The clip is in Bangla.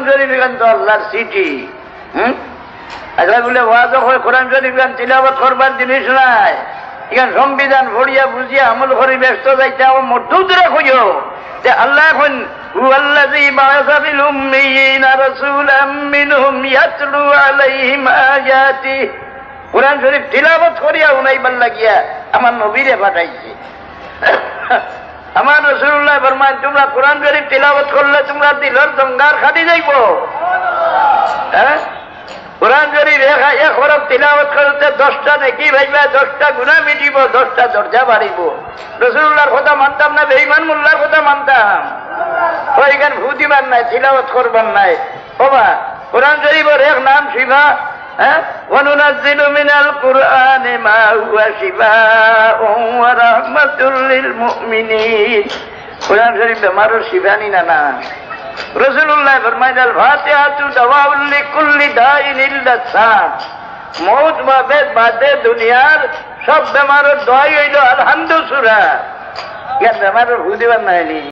শরীফ গান তো আল্লাহর সিটি। আজকাল বলে ওয়াজ হয় কোরআন শরীফ গান তিলাওয়াত করবার জিনিস নাই। এখানে সংবিধান ভরিয়া বুঝিয়া আমল করে ব্যস্ত যাইতে আমার মধ্যে খুঁজো যে আল্লাহ এখন হুয়াল্লাযী বাআসা ফিল উম্মিয়িনা রাসূলাম মিনহুম ইয়াতলু আলাইহিম আয়াতি। কোরআন শরীফ তিলাওয়াত করিয়া উনাইবার লাগিয়া আমার নবীরে পাঠাইছে। আমার রাসূলুল্লাহ ফরমান তোমরা কোরআন শরীফ তিলাওয়াত করলে তোমরা দিলের দঙ্গার খাটি যাইব। হ্যাঁ, কোরআন শরীফ এক হরফ তিলাওয়াত করতে 10টা নেকি ভাইবা, 10টা গুনাহ মিটিব, 10টা দরজা বাড়িব। রাসূলুল্লাহর কথা মানতাম না, বেঈমান মোল্লার কথা মানতাম। ওইখানে ভূ দিবার নাই, তিলাওয়াত করবার নাই। বাবা কোরআন শরীফের এক নাম শিফা। হ্যাঁ, ওয়ানুনাজ্জিলু মিনাল কুরআনি মা হুয়া শিফাউন ওয়া রাহমাতুল লিল মুমিনিন। কোরআন শরীফ বেমারের শিফানি না। রাসূলুল্লাহ ফরমায় আল ফাতিহাতু দাওয়াউল লিকুল্লি দাইন ইল্লা সাম। মওত বাদে দুনিয়ার সব বেমারের দোয়াই হইল আলহামদু সূরা। কেন বেমারের ভূ দিবার নাই।